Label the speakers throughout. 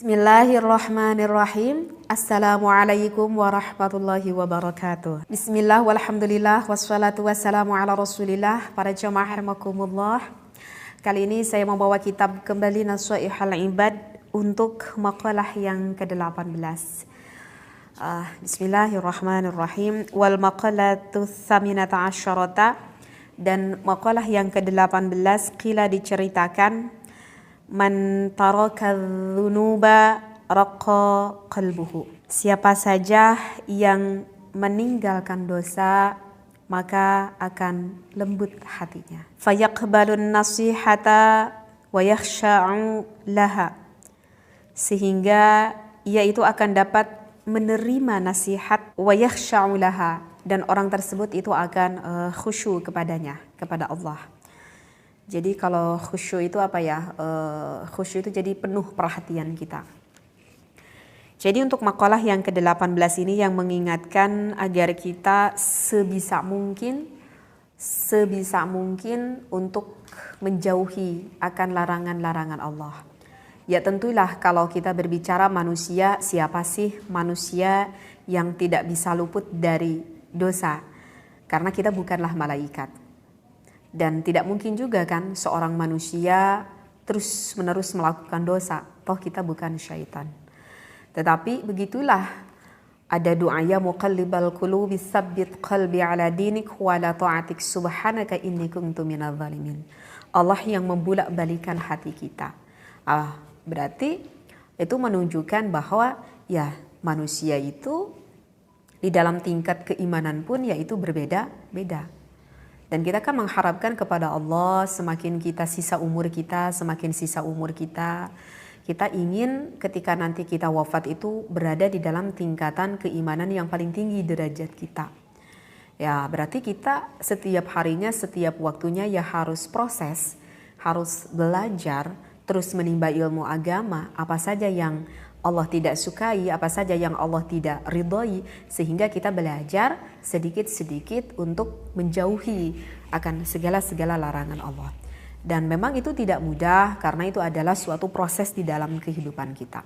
Speaker 1: Bismillahirrahmanirrahim. Assalamualaikum warahmatullahi wabarakatuh. Bismillah walhamdulillah wassalatu wassalamu ala rasulillah. Para jamaah rahimakumullah, kali ini saya membawa kitab kembali Nashaihul Ibad untuk maqalah yang ke-18. Bismillahirrahmanirrahim. Wal maqalatu tsaminata asyarata, dan maqalah yang ke-18 qila diceritakan man taraka dzunuba raqa qalbuhu. Siapa saja yang meninggalkan dosa maka akan lembut hatinya. Fayaqbalun nasihata wa yakhsha'u laha, sehingga ia itu akan dapat menerima nasihat, wa yakhsha'u laha, dan orang tersebut itu akan khusyuk kepadanya, kepada Allah. Jadi kalau khusyuk itu apa ya? Khusyuk itu jadi penuh perhatian kita. Jadi untuk makalah yang ke-18 ini yang mengingatkan agar kita sebisa mungkin untuk menjauhi akan larangan-larangan Allah. Ya tentulah kalau kita berbicara manusia, siapa sih manusia yang tidak bisa luput dari dosa? Karena kita bukanlah malaikat. Dan tidak mungkin juga kan seorang manusia terus-menerus melakukan dosa, toh kita bukan syaitan. Tetapi begitulah, ada doa ya muqallibal qulubi tsabbit qalbi ala dinik wa la ta'atik subhanaka inni kuntu minadz zalimin. Allah yang membulak-balikan hati kita. Berarti itu menunjukkan bahwa ya manusia itu di dalam tingkat keimanan pun yaitu berbeda-beda. Dan kita kan mengharapkan kepada Allah, semakin kita sisa umur kita, kita ingin ketika nanti kita wafat itu berada di dalam tingkatan keimanan yang paling tinggi derajat kita. Ya berarti kita setiap harinya, setiap waktunya ya harus proses, harus belajar, terus menimba ilmu agama, apa saja yang Allah tidak sukai, apa saja yang Allah tidak ridhoi, sehingga kita belajar sedikit-sedikit untuk menjauhi akan segala-segala larangan Allah. Dan memang itu tidak mudah karena itu adalah suatu proses di dalam kehidupan kita.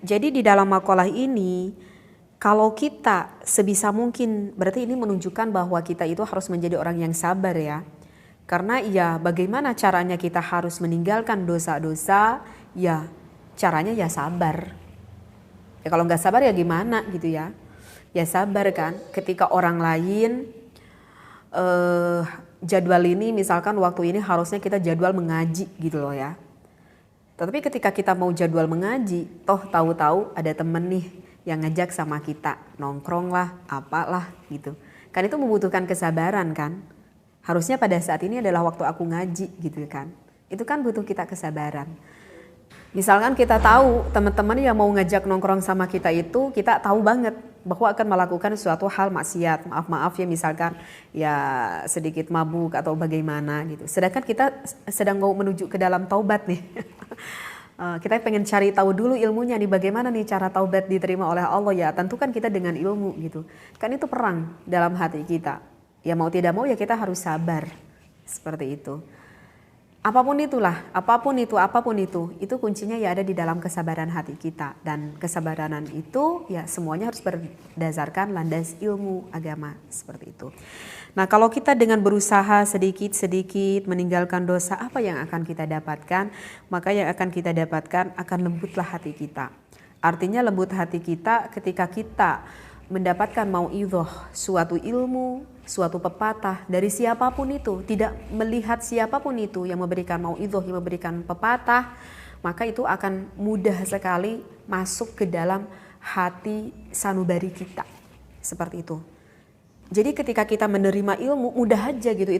Speaker 1: Jadi di dalam makalah ini, kalau kita sebisa mungkin, berarti ini menunjukkan bahwa kita itu harus menjadi orang yang sabar ya. Karena ya bagaimana caranya kita harus meninggalkan dosa-dosa, ya caranya ya sabar. Ya kalau nggak sabar ya gimana gitu ya. Ya sabar kan, ketika orang lain jadwal ini misalkan waktu ini harusnya kita jadwal mengaji gitu loh ya. Tetapi ketika kita mau jadwal mengaji, toh tahu-tahu ada temen nih yang ngajak sama kita, nongkrong lah, apalah gitu. Kan itu membutuhkan kesabaran kan. Harusnya pada saat ini adalah waktu aku ngaji gitu kan. Itu kan butuh kita kesabaran. Misalkan kita tahu teman-teman yang mau ngajak nongkrong sama kita itu, kita tahu banget bahwa akan melakukan suatu hal maksiat. Maaf ya misalkan ya sedikit mabuk atau bagaimana gitu. Sedangkan kita sedang mau menuju ke dalam taubat nih. Kita pengen cari tahu dulu ilmunya nih, bagaimana nih cara taubat diterima oleh Allah ya. Tentu kan kita dengan ilmu gitu. Kan itu perang dalam hati kita. Ya mau tidak mau ya kita harus sabar, seperti itu. Apapun itu kuncinya ya ada di dalam kesabaran hati kita. Dan kesabaran itu ya semuanya harus berdasarkan landas ilmu agama, seperti itu. Nah kalau kita dengan berusaha sedikit-sedikit meninggalkan dosa, apa yang akan kita dapatkan? Maka yang akan kita dapatkan akan lembutlah hati kita. Artinya lembut hati kita ketika kita mendapatkan mau'idhah, suatu ilmu, suatu pepatah dari siapapun itu, tidak melihat siapapun itu yang memberikan mau'idhah, yang memberikan pepatah, maka itu akan mudah sekali masuk ke dalam hati sanubari kita, seperti itu. Jadi ketika kita menerima ilmu, mudah aja gitu,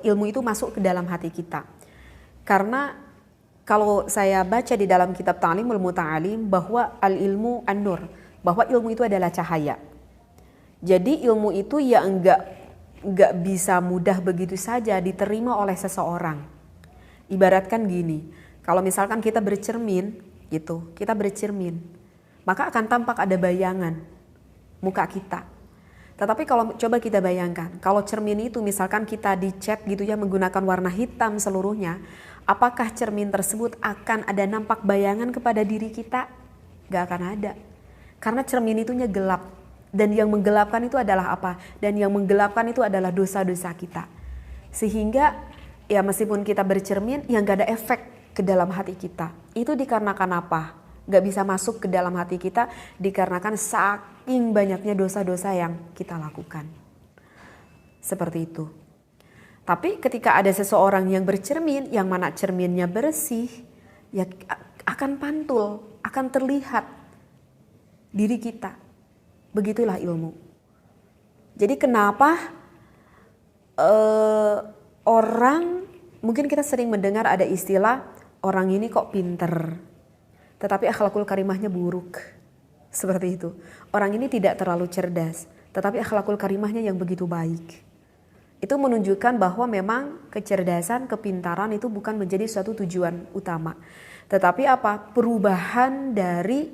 Speaker 1: ilmu itu masuk ke dalam hati kita. Karena kalau saya baca di dalam kitab Ta'limul Muta'alim bahwa al-ilmu an-nur, bahwa ilmu itu adalah cahaya. Jadi ilmu itu ya enggak bisa mudah begitu saja diterima oleh seseorang. Ibaratkan gini, kalau misalkan kita bercermin gitu, maka akan tampak ada bayangan muka kita. Tetapi kalau coba kita bayangkan, kalau cermin itu misalkan kita dicat gitu ya menggunakan warna hitam seluruhnya, apakah cermin tersebut akan ada nampak bayangan kepada diri kita? Gak akan ada. Karena cermin itunya gelap. Dan yang menggelapkan itu adalah apa? Dan yang menggelapkan itu adalah dosa-dosa kita. Sehingga ya meskipun kita bercermin, yang gak ada efek ke dalam hati kita. Itu dikarenakan apa? Gak bisa masuk ke dalam hati kita dikarenakan saking banyaknya dosa-dosa yang kita lakukan. Seperti itu. Tapi ketika ada seseorang yang bercermin, yang mana cerminnya bersih, ya akan pantul, akan terlihat diri kita. Begitulah ilmu. Jadi kenapa orang, mungkin kita sering mendengar ada istilah orang ini kok pinter, tetapi akhlakul karimahnya buruk. Seperti itu. Orang ini tidak terlalu cerdas, tetapi akhlakul karimahnya yang begitu baik. Itu menunjukkan bahwa memang kecerdasan, kepintaran itu bukan menjadi suatu tujuan utama. Tetapi apa? Perubahan dari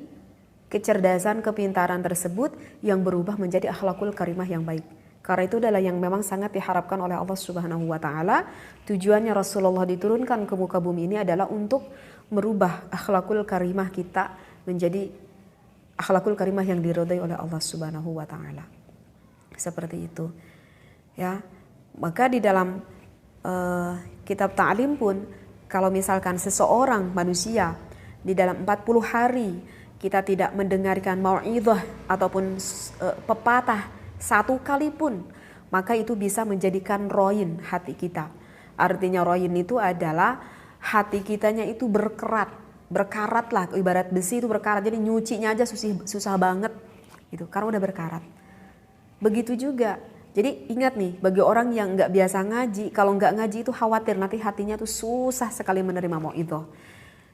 Speaker 1: kecerdasan, kepintaran tersebut yang berubah menjadi akhlakul karimah yang baik. Karena itu adalah yang memang sangat diharapkan oleh Allah Subhanahu wa taala. Tujuannya Rasulullah diturunkan ke muka bumi ini adalah untuk merubah akhlakul karimah kita menjadi akhlakul karimah yang diridhai oleh Allah Subhanahu wa taala. Seperti itu. Ya. Maka di dalam kitab ta'lim pun kalau misalkan seseorang manusia di dalam 40 hari kita tidak mendengarkan mau'idhah ataupun pepatah satu kali pun, maka itu bisa menjadikan roin hati kita. Artinya roin itu adalah hati kitanya itu berkarat lah, ibarat besi itu berkarat, jadi nyucinya aja susah banget gitu, karena udah berkarat. Begitu juga, jadi ingat nih, bagi orang yang nggak biasa ngaji, kalau nggak ngaji itu khawatir nanti hatinya tuh susah sekali menerima mau'idhah.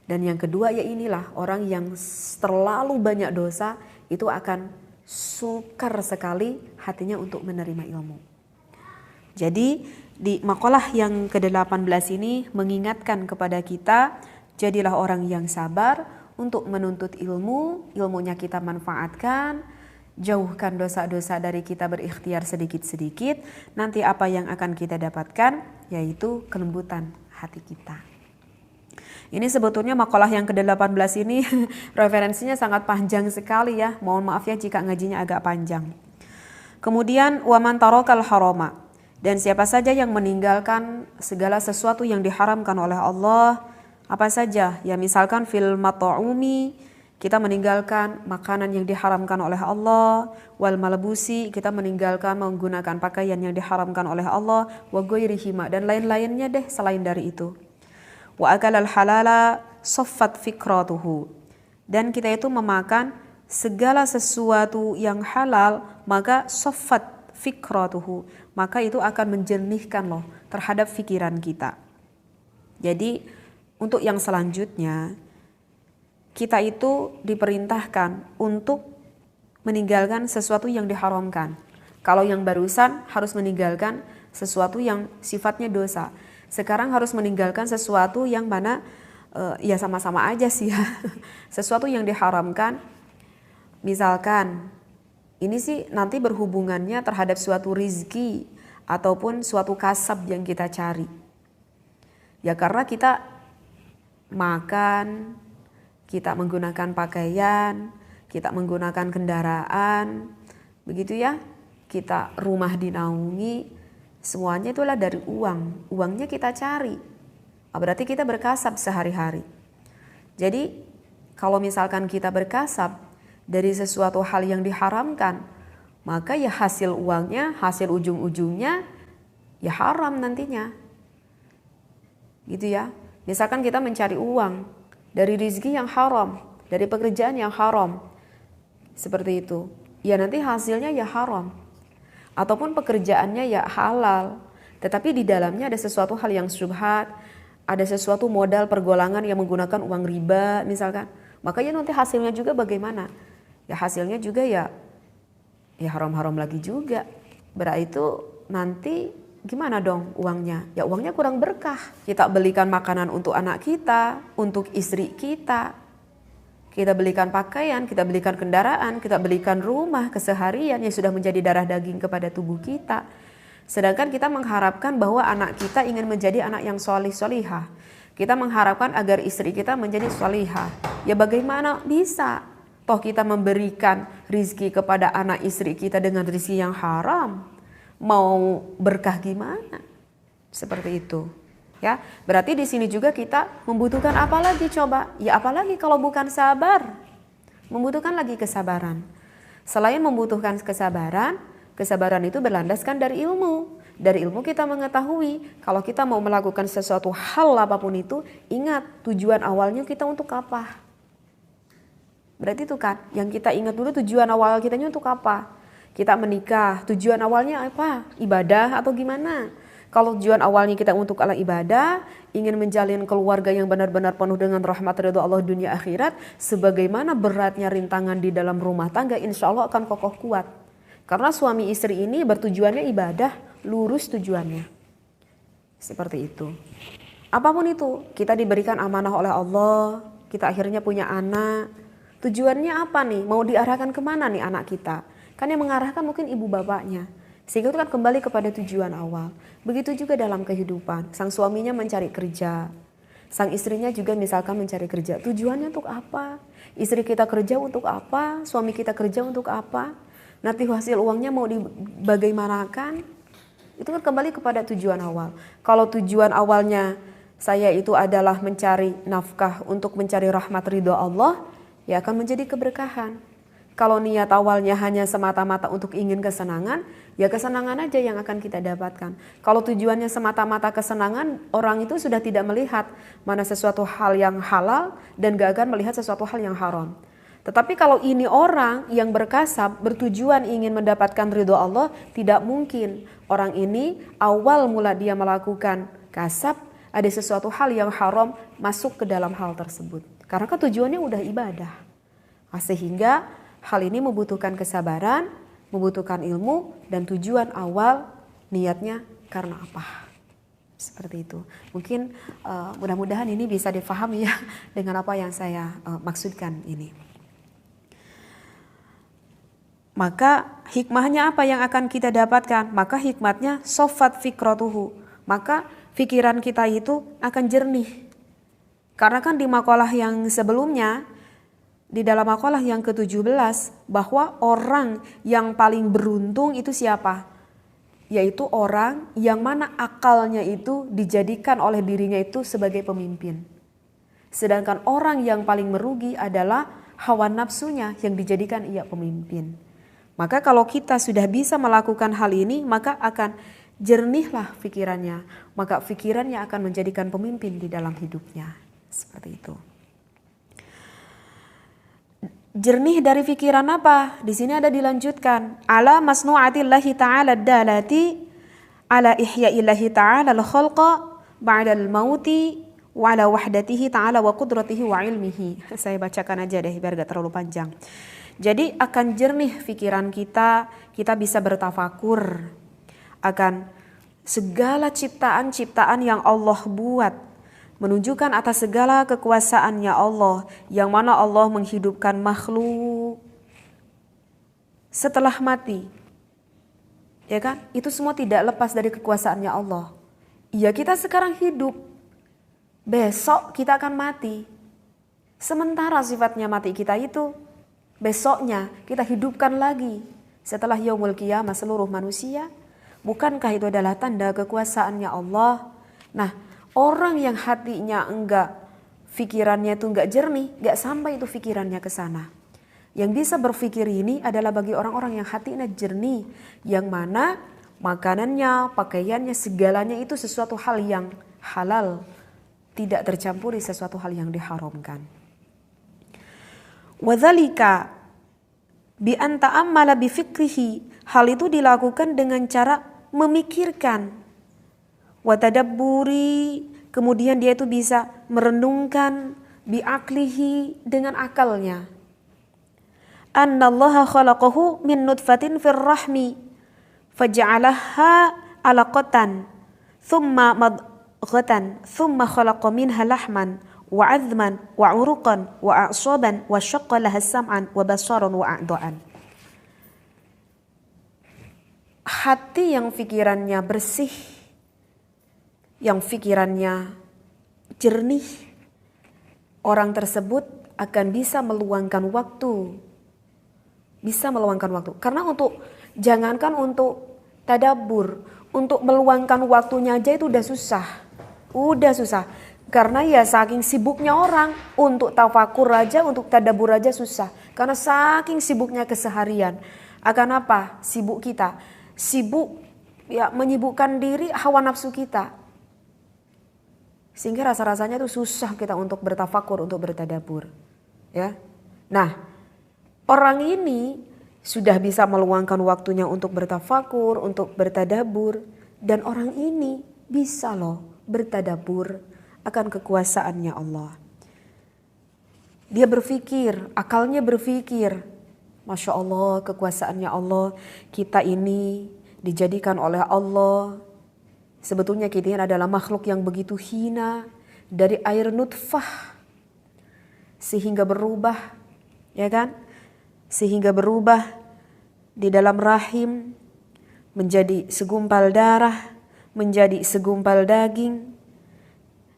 Speaker 1: Dan yang kedua ya inilah, orang yang terlalu banyak dosa itu akan sukar sekali hatinya untuk menerima ilmu. Jadi di makalah yang ke-18 ini mengingatkan kepada kita, jadilah orang yang sabar untuk menuntut ilmu, ilmunya kita manfaatkan, jauhkan dosa-dosa dari kita berikhtiar sedikit-sedikit, nanti apa yang akan kita dapatkan yaitu kelembutan hati kita. Ini sebetulnya makalah yang ke-18 ini referensinya sangat panjang sekali ya. Mohon maaf ya jika ngajinya agak panjang. Kemudian waman tarakal harama, dan siapa saja yang meninggalkan segala sesuatu yang diharamkan oleh Allah, apa saja? Ya misalkan fil mat'umi, kita meninggalkan makanan yang diharamkan oleh Allah, wal malbusi, kita meninggalkan menggunakan pakaian yang diharamkan oleh Allah, wa ghairihima, dan lain-lainnya deh selain dari itu. Wa akalal halala saffat fikratuhu, dan kita itu memakan segala sesuatu yang halal, maka saffat fikratuhu, maka itu akan menjernihkan loh terhadap pikiran kita. Jadi untuk yang selanjutnya kita itu diperintahkan untuk meninggalkan sesuatu yang diharamkan. Kalau yang barusan harus meninggalkan sesuatu yang sifatnya dosa. Sekarang harus meninggalkan sesuatu yang mana ya sama-sama aja sih ya. Sesuatu yang diharamkan, misalkan ini sih nanti berhubungannya terhadap suatu rizki ataupun suatu kasab yang kita cari. Ya karena kita makan, kita menggunakan pakaian, kita menggunakan kendaraan, begitu ya, kita rumah dinaungi, semuanya itulah dari uang. Uangnya kita cari. Berarti kita berkasab sehari-hari. Jadi kalau misalkan kita berkasab dari sesuatu hal yang diharamkan, maka ya hasil uangnya, hasil ujung-ujungnya ya haram nantinya. Gitu ya. Misalkan kita mencari uang dari rezeki yang haram, dari pekerjaan yang haram. Seperti itu. Ya nanti hasilnya ya haram. Ataupun pekerjaannya ya halal, tetapi di dalamnya ada sesuatu hal yang syubhat, ada sesuatu modal pergolangan yang menggunakan uang riba misalkan, makanya nanti hasilnya juga bagaimana? Ya hasilnya juga ya haram-haram lagi juga. Berarti itu nanti gimana dong uangnya? Ya uangnya kurang berkah. Kita belikan makanan untuk anak kita, untuk istri kita, Kita belikan pakaian, kita belikan kendaraan, kita belikan rumah keseharian yang sudah menjadi darah daging kepada tubuh kita. Sedangkan kita mengharapkan bahwa anak kita ingin menjadi anak yang solihah. Kita mengharapkan agar istri kita menjadi solihah. Ya bagaimana bisa? Toh kita memberikan rizki kepada anak istri kita dengan rizki yang haram. Mau berkah gimana? Seperti itu. Ya, berarti di sini juga kita membutuhkan apa lagi coba? Ya apalagi kalau bukan sabar. Membutuhkan lagi kesabaran. Selain membutuhkan kesabaran, kesabaran itu berlandaskan dari ilmu. Dari ilmu kita mengetahui kalau kita mau melakukan sesuatu hal apapun itu, ingat tujuan awalnya kita untuk apa? Berarti itu kan, yang kita ingat dulu tujuan awal kitanya untuk apa? Kita menikah, tujuan awalnya apa? Ibadah atau gimana? Kalau tujuan awalnya kita untuk ala ibadah, ingin menjalin keluarga yang benar-benar penuh dengan rahmat ridha Allah dunia akhirat, sebagaimana beratnya rintangan di dalam rumah tangga, insya Allah akan kokoh kuat. Karena suami istri ini bertujuannya ibadah, lurus tujuannya. Seperti itu. Apapun itu, kita diberikan amanah oleh Allah, kita akhirnya punya anak. Tujuannya apa nih? Mau diarahkan kemana nih anak kita? Kan yang mengarahkan mungkin ibu bapaknya. Sehingga itu kan kembali kepada tujuan awal. Begitu juga dalam kehidupan. Sang suaminya mencari kerja. Sang istrinya juga misalkan mencari kerja. Tujuannya untuk apa? Istri kita kerja untuk apa? Suami kita kerja untuk apa? Nanti hasil uangnya mau dibagaimanakan? Itu kan kembali kepada tujuan awal. Kalau tujuan awalnya saya itu adalah mencari nafkah untuk mencari rahmat ridho Allah, ya akan menjadi keberkahan. Kalau niat awalnya hanya semata-mata untuk ingin kesenangan, ya kesenangan aja yang akan kita dapatkan. Kalau tujuannya semata-mata kesenangan, orang itu sudah tidak melihat mana sesuatu hal yang halal dan gak akan melihat sesuatu hal yang haram. Tetapi kalau ini orang yang berkasab, bertujuan ingin mendapatkan ridho Allah, tidak mungkin orang ini awal mula dia melakukan kasab, ada sesuatu hal yang haram masuk ke dalam hal tersebut. Karena kan tujuannya udah ibadah. Sehingga hal ini membutuhkan kesabaran, membutuhkan ilmu, dan tujuan awal niatnya karena apa. Seperti itu. Mungkin mudah-mudahan ini bisa difahami ya dengan apa yang saya maksudkan ini. Maka hikmahnya apa yang akan kita dapatkan? Maka hikmatnya sofat fikratuhu. Maka pikiran kita itu akan jernih. Karena kan di makalah yang sebelumnya, di dalam makalah yang ke-17, bahwa orang yang paling beruntung itu siapa? Yaitu orang yang mana akalnya itu dijadikan oleh dirinya itu sebagai pemimpin. Sedangkan orang yang paling merugi adalah hawa nafsunya yang dijadikan ia pemimpin. Maka kalau kita sudah bisa melakukan hal ini, maka akan jernihlah pikirannya. Maka pikirannya akan menjadikan pemimpin di dalam hidupnya. Seperti itu. Jernih dari pikiran apa? Di sini ada dilanjutkan. Ala masnu'atillahi ta'ala dalati ala ihya'illahi ta'ala al-khalqa ba'dal mauti wa ala wahdatihi ta'ala wa qudratihi wa ilmihi. Saya bacakan aja deh biar gak terlalu panjang. Jadi akan jernih pikiran kita, kita bisa bertafakur akan segala ciptaan-ciptaan yang Allah buat, menunjukkan atas segala kekuasaannya Allah, yang mana Allah menghidupkan makhluk setelah mati. Ya kan? Itu semua tidak lepas dari kekuasaannya Allah. Ya kita sekarang hidup, besok kita akan mati. Sementara sifatnya mati kita itu, besoknya kita hidupkan lagi setelah yaumul qiyamah seluruh manusia. Bukankah itu adalah tanda kekuasaannya Allah? Nah, orang yang hatinya enggak, pikirannya itu enggak jernih, enggak sampai itu pikirannya ke sana. Yang bisa berpikir ini adalah bagi orang-orang yang hatinya jernih, yang mana makanannya, pakaiannya, segalanya itu sesuatu hal yang halal, tidak tercampuri sesuatu hal yang diharamkan. Wadzalika bi an ta'ammala bi fikrihi, hal itu dilakukan dengan cara memikirkan, wa tadabburi, kemudian dia itu bisa merenungkan, bi aklihi, dengan akalnya. Annallaha khalaqahu min nutfatin fir rahmi faja'alaha alaqatan thumma madghatan thumma khalaqa minha lahman wa 'adhman wa 'uruqan wa a'saban wa syaqqa laha sam'an wa basaran wa a'dha'an. Hati yang pikirannya bersih, yang pikirannya jernih, orang tersebut akan bisa meluangkan waktu. Karena jangankan untuk tadabbur, untuk meluangkan waktunya aja itu udah susah. Karena ya saking sibuknya orang, untuk tafakur aja, untuk tadabbur aja susah. Karena saking sibuknya keseharian. Akan apa? Sibuk ya menyibukkan diri hawa nafsu kita. Sehingga rasa-rasanya itu susah kita untuk bertafakur, untuk bertadabbur. Ya. Nah, orang ini sudah bisa meluangkan waktunya untuk bertafakur, untuk bertadabbur. Dan orang ini bisa loh bertadabbur akan kekuasaannya Allah. Dia berpikir, akalnya berpikir, Masya Allah, kekuasaannya Allah, kita ini dijadikan oleh Allah. Sebetulnya kita ini adalah makhluk yang begitu hina, dari air nutfah sehingga berubah, ya kan? Sehingga berubah di dalam rahim menjadi segumpal darah, menjadi segumpal daging.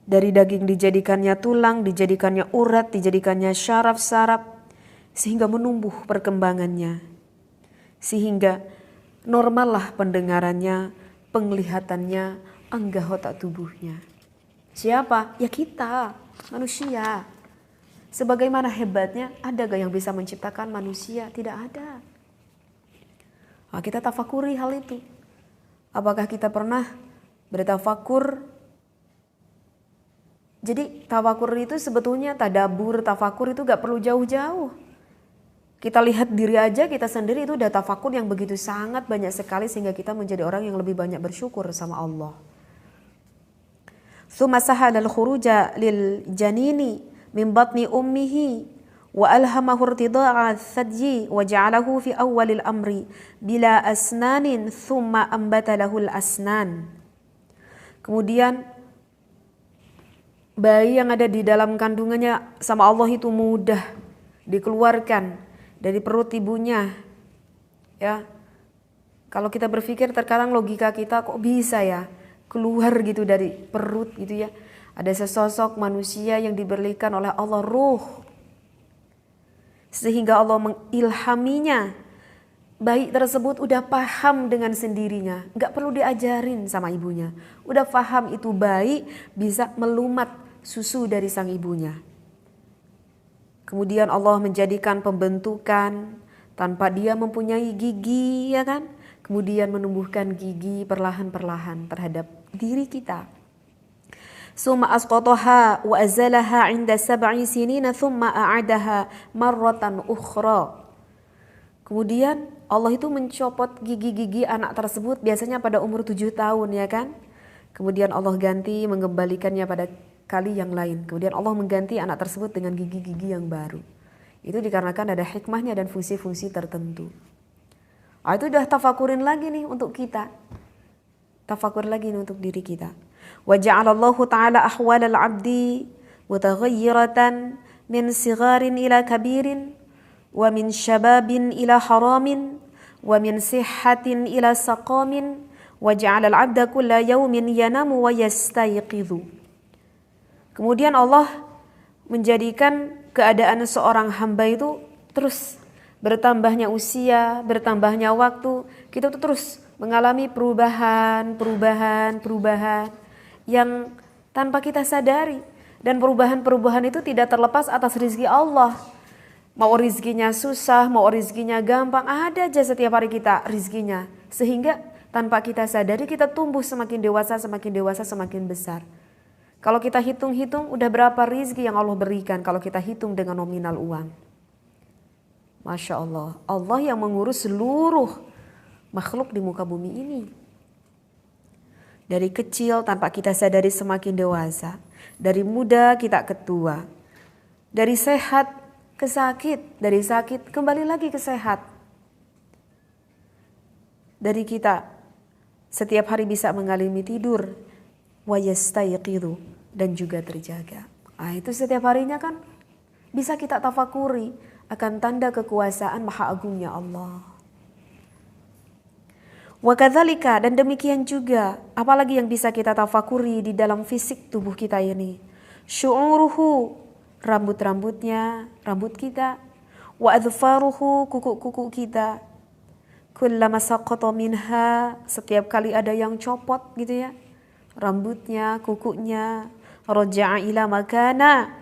Speaker 1: Dari daging dijadikannya tulang, dijadikannya urat, dijadikannya syaraf-saraf, sehingga menumbuh perkembangannya. Sehingga normallah pendengarannya, penglihatannya, anggota tubuhnya. Siapa? Ya kita, manusia. Sebagaimana hebatnya, ada gak yang bisa menciptakan manusia? Tidak ada. Nah, kita tafakuri hal itu. Apakah kita pernah bertafakur? Jadi tafakur itu sebetulnya tadabbur, tafakur itu gak perlu jauh-jauh. Kita lihat diri aja, kita sendiri itu udah tafakur yang begitu sangat banyak sekali sehingga kita menjadi orang yang lebih banyak bersyukur sama Allah. Tsumma sahala al-khuruja lil janini min batni ummihi wa alhamahu irtida'a al-thadji wa ja'alahu fi awwalil amri bila asnanin thumma ambata lahu al-asnan. Kemudian bayi yang ada di dalam kandungannya sama Allah itu mudah dikeluarkan dari perut ibunya. Ya. Kalau kita berpikir terkadang logika kita kok bisa ya keluar gitu dari perut gitu ya. Ada sesosok manusia yang diberikan oleh Allah ruh. Sehingga Allah mengilhaminya. Bayi tersebut udah paham dengan sendirinya. Gak perlu diajarin sama ibunya. Udah paham itu bayi bisa melumat susu dari sang ibunya. Kemudian Allah menjadikan pembentukan tanpa dia mempunyai gigi, ya kan? Kemudian menumbuhkan gigi perlahan-perlahan terhadap diri kita. Summa asqataha wa azalaha 'inda 7 sinina thumma a'adaha marratan ukhra. Kemudian Allah itu mencopot gigi-gigi anak tersebut biasanya pada umur 7 tahun, ya kan? Kemudian Allah ganti mengembalikannya pada kali yang lain. Kemudian Allah mengganti anak tersebut dengan gigi-gigi yang baru. Itu dikarenakan ada hikmahnya dan fungsi-fungsi tertentu. Itu udah tafakurin lagi nih untuk kita. Tafakur lagi nih untuk diri kita. Wa ja'alallahu ta'ala ahwalal 'abdi mutaghayyiratan min sigharin ila kabirin wa min syababin ila haramin wa min sihhatin ila saqamin wa ja'alal 'abda kulla yawmin yanamu wa yastayqidhu. Kemudian Allah menjadikan keadaan seorang hamba itu terus bertambahnya usia, bertambahnya waktu, kita tuh terus mengalami perubahan yang tanpa kita sadari. Dan perubahan-perubahan itu tidak terlepas atas rizki Allah. Mau rizkinya susah, mau rizkinya gampang, ada aja setiap hari kita rizkinya. Sehingga tanpa kita sadari kita tumbuh semakin dewasa, semakin besar. Kalau kita hitung-hitung udah berapa rizki yang Allah berikan kalau kita hitung dengan nominal uang. Masya Allah, Allah yang mengurus seluruh makhluk di muka bumi ini. Dari kecil tanpa kita sadari semakin dewasa. Dari muda kita ke tua. Dari sehat ke sakit. Dari sakit kembali lagi ke sehat. Dari kita setiap hari bisa mengalami tidur. Wa yastayqidhu, dan juga terjaga. Itu setiap harinya kan bisa kita tafakuri akan tanda kekuasaan maha agungnya Allah. Wa kadzalika, dan demikian juga apalagi yang bisa kita tafakuri di dalam fisik tubuh kita ini. Syu'uruhu, rambut-rambutnya, rambut kita. Wa adfaruhu, kuku-kuku kita. Kullama saqata minha, setiap kali ada yang copot gitu ya, rambutnya, kukunya, raja'a ila makana,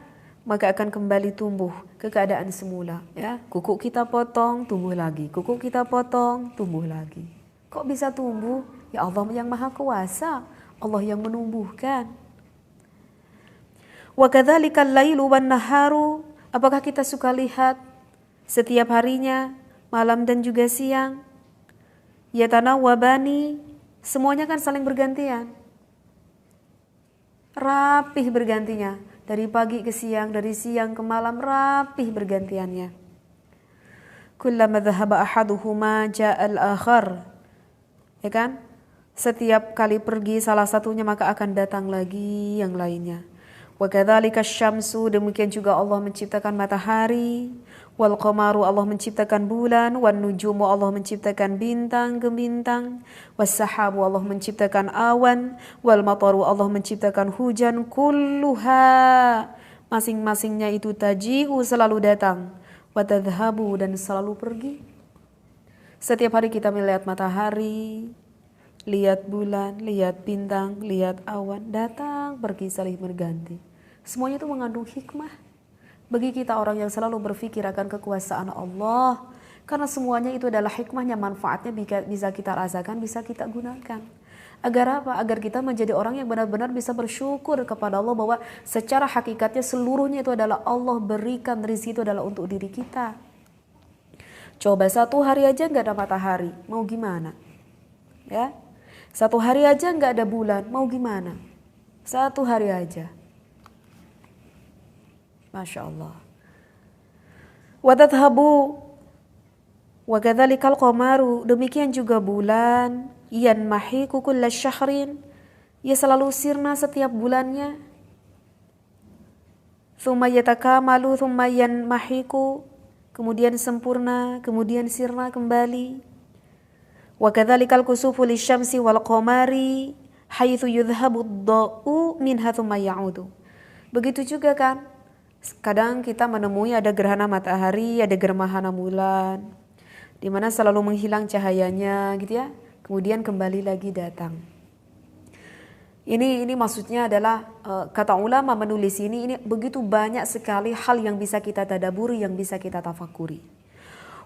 Speaker 1: maka akan kembali tumbuh ke keadaan semula ya. Kuku kita potong, tumbuh lagi. Kuku kita potong, tumbuh lagi. Kok bisa tumbuh? Ya Allah yang maha kuasa, Allah yang menumbuhkan. Wa kadzalikal lailu wan naharu, apakah kita suka lihat setiap harinya, malam dan juga siang? Yatanawwabani, semuanya kan saling bergantian. Rapih bergantinya, dari pagi ke siang, dari siang ke malam, rapih bergantiannya. Kullama dhahaba ahaduhuma ja'al akhar. Ya kan? Setiap kali pergi salah satunya maka akan datang lagi yang lainnya. Wa kadzalika syamsu, demikian juga Allah menciptakan matahari, wal qamaru, Allah menciptakan bulan, wan nujumu, Allah menciptakan bintang-bintang, was sahabu, Allah menciptakan awan, wal mataru, Allah menciptakan hujan, kulluha, masing-masingnya itu taji'u, selalu datang, wa tadhhabu, dan selalu pergi. Setiap hari kita melihat matahari, lihat bulan, lihat bintang, lihat awan, datang, pergi, saling berganti. Semuanya itu mengandung hikmah bagi kita orang yang selalu berpikir akan kekuasaan Allah. Karena semuanya itu adalah hikmahnya, manfaatnya bisa kita rasakan, bisa kita gunakan. Agar apa? Agar kita menjadi orang yang benar-benar bisa bersyukur kepada Allah bahwa secara hakikatnya seluruhnya itu adalah Allah berikan, rezeki itu adalah untuk diri kita. Coba satu hari aja nggak ada matahari, mau gimana? Ya, satu hari aja nggak ada bulan, mau gimana? Satu hari aja, masya Allah. Wadathabu, wakadzalikal qamaru, demikian juga bulan, yanmahiku kulla syahrin, ia selalu sirna setiap bulannya. Thumma yatakamalu thumma yanmahiku, kemudian sempurna, kemudian sirna kembali. Wa kadzalikal kusufu lisyamsi wal qamari haitsu yudhhabu ad-da'u minha thumma ya'udu. Begitu juga kan, kadang kita menemui ada gerhana matahari, ada gerhana bulan, di mana selalu menghilang cahayanya gitu ya, kemudian kembali lagi datang. Ini maksudnya adalah kata ulama menulis ini begitu banyak sekali hal yang bisa kita tadaburi, yang bisa kita tafakuri.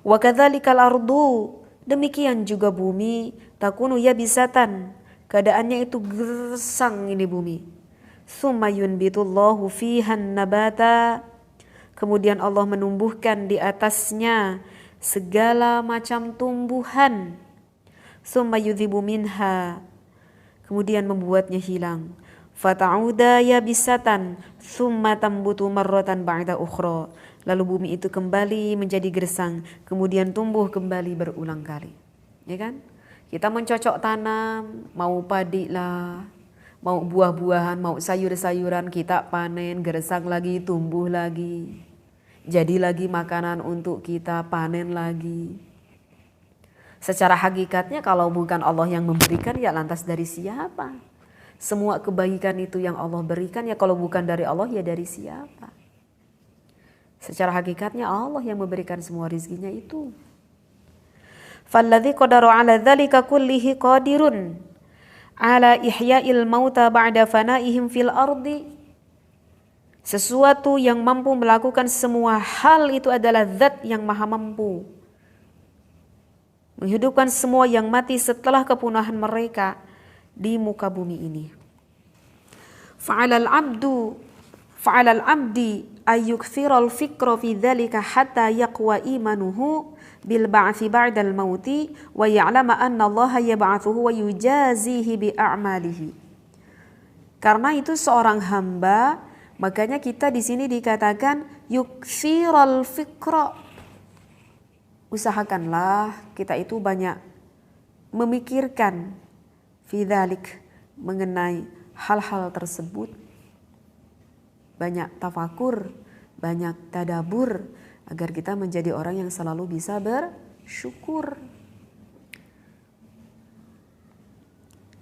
Speaker 1: Wa kadzalikal ardu, demikian juga bumi, takunu yabisatan, keadaannya itu gersang ini bumi. Tsumma yunbitullahu fihan nabata, kemudian Allah menumbuhkan di atasnya segala macam tumbuhan. Tsumma yudhibu minha, kemudian membuatnya hilang. Fata'uda yabisatan thumma tambutu marratan ba'da ukhra, lalu bumi itu kembali menjadi gersang, kemudian tumbuh kembali berulang kali. Ya kan? Kita mencocok tanam, mau padi lah, mau buah-buahan, mau sayur-sayuran, kita panen, gersang lagi, tumbuh lagi, jadi lagi makanan untuk kita, panen lagi. Secara hakikatnya kalau bukan Allah yang memberikan, ya lantas dari siapa? Semua kebaikan itu yang Allah berikan, ya kalau bukan dari Allah, ya dari siapa? Secara hakikatnya Allah yang memberikan semua rizkinya itu. Falladzi qadara ala dzalika kullihi qadirun ala ihya'il mauta ba'da fanaihim fil ardi. Sesuatu yang mampu melakukan semua hal itu adalah zat yang maha mampu menghidupkan semua yang mati setelah kepunahan mereka di muka bumi ini. Fa'alal abdi ayyukthiral fikra fi dzalika hatta yaqwa imanuhu bil ba'tsi ba'dal mauti wa ya'lama anna Allah yab'atsuhu wa yujazihi bi a'malihi. Karena itu seorang hamba, makanya kita di sini dikatakan yukthiral fikra. Usahakanlah kita itu banyak memikirkan fi dzalik, mengenai hal-hal tersebut. banyak tafakur, banyak tadabur, agar kita menjadi orang yang selalu bisa bersyukur.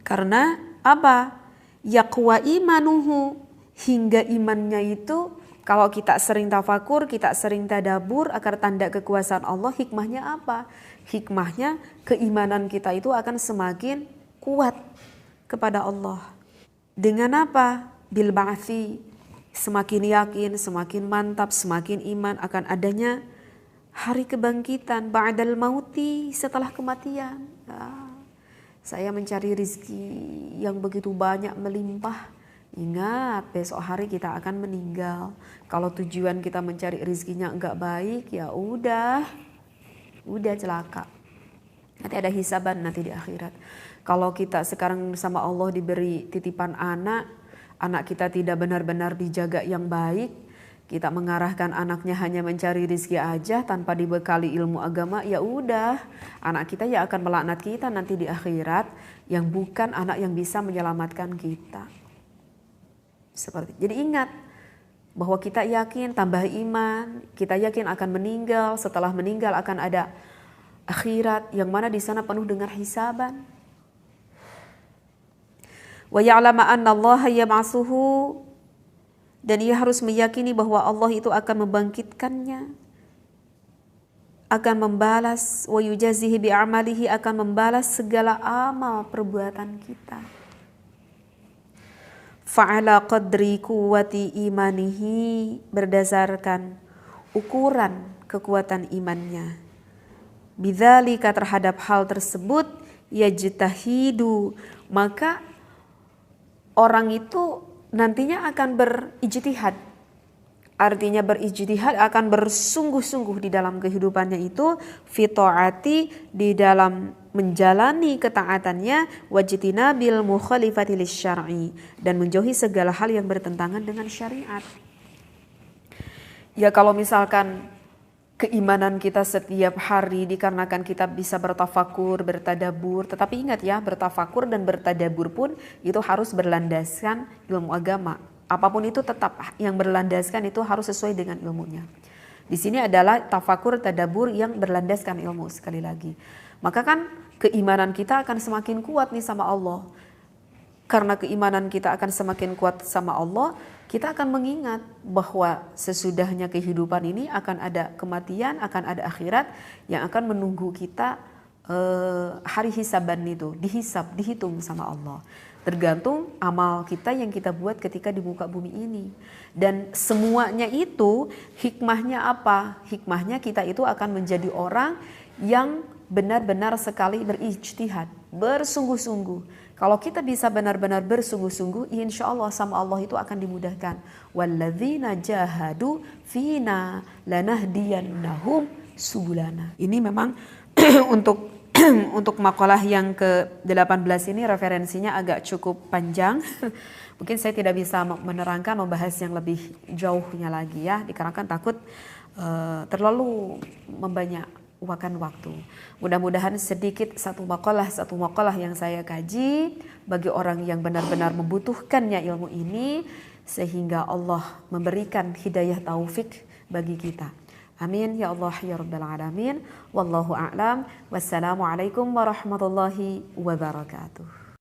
Speaker 1: Karena apa? Yaqwa imanuhu, hingga imannya itu, kalau kita sering tafakur, kita sering tadabur agar tanda kekuasaan Allah, hikmahnya apa? Hikmahnya keimanan kita itu akan semakin kuat kepada Allah. Dengan apa? Bil ba'thi, semakin yakin, semakin mantap, semakin iman akan adanya hari kebangkitan, ba'dal mauti, setelah kematian. Saya mencari rizki yang begitu banyak melimpah. Ingat, besok hari kita akan meninggal. Kalau tujuan kita mencari rizkinya enggak baik, ya udah celaka. Nanti ada hisaban nanti di akhirat. Kalau kita sekarang sama Allah diberi titipan anak kita tidak benar-benar dijaga yang baik, kita mengarahkan anaknya hanya mencari rizki aja tanpa dibekali ilmu agama, ya udah, anak kita ya akan melaknat kita nanti di akhirat, yang bukan anak yang bisa menyelamatkan kita. Jadi ingat bahwa kita yakin, tambah iman, kita yakin akan meninggal, setelah meninggal akan ada akhirat yang mana di sana penuh dengan hisaban. Wa ya'lama anna Allah yab'atsuhu, dan ia harus meyakini bahwa Allah itu akan membangkitkannya, akan membalas, wa yujazihi bi'amalihi, akan membalas segala amal perbuatan kita. Fa'ala qadri quwwati imanihi, berdasarkan ukuran kekuatan imannya. Bidzalika, terhadap hal tersebut, yajtahidu, maka orang itu nantinya akan berijtihad. Artinya berijtihad, akan bersungguh-sungguh di dalam kehidupannya itu, fi ta'ati, di dalam menjalani ketaatannya, wajtinabil mukhalifati lisyar'i, dan menjauhi segala hal yang bertentangan dengan syariat. Ya kalau misalkan keimanan kita setiap hari dikarenakan kita bisa bertafakur, bertadabur, tetapi ingat ya, bertafakur dan bertadabur pun itu harus berlandaskan ilmu agama. Apapun itu tetap yang berlandaskan itu harus sesuai dengan ilmunya. Di sini adalah tafakur, tadabur yang berlandaskan ilmu sekali lagi. Maka kan keimanan kita akan semakin kuat nih sama Allah. Karena keimanan kita akan semakin kuat sama Allah, kita akan mengingat bahwa sesudahnya kehidupan ini akan ada kematian, akan ada akhirat yang akan menunggu kita, hari hisaban itu, dihitung sama Allah. Tergantung amal kita yang kita buat ketika di muka bumi ini. Dan semuanya itu hikmahnya apa? Hikmahnya kita itu akan menjadi orang yang benar-benar sekali berijtihad, bersungguh-sungguh. Kalau kita bisa benar-benar bersungguh-sungguh, insya Allah sama Allah itu akan dimudahkan. Walladzina jahadu fina lanahdiyannahum subulana. Ini memang untuk makalah yang ke-18 ini referensinya agak cukup panjang. Mungkin saya tidak bisa menerangkan, membahas yang lebih jauhnya lagi ya, dikarenakan takut terlalu membanyak waktu. Mudah-mudahan sedikit satu makalah yang saya kaji bagi orang yang benar-benar membutuhkannya ilmu ini, sehingga Allah memberikan hidayah taufik bagi kita. Amin ya Allah ya Rabbal Alamin. Wallahu a'lam. Wassalamualaikum warahmatullahi wabarakatuh.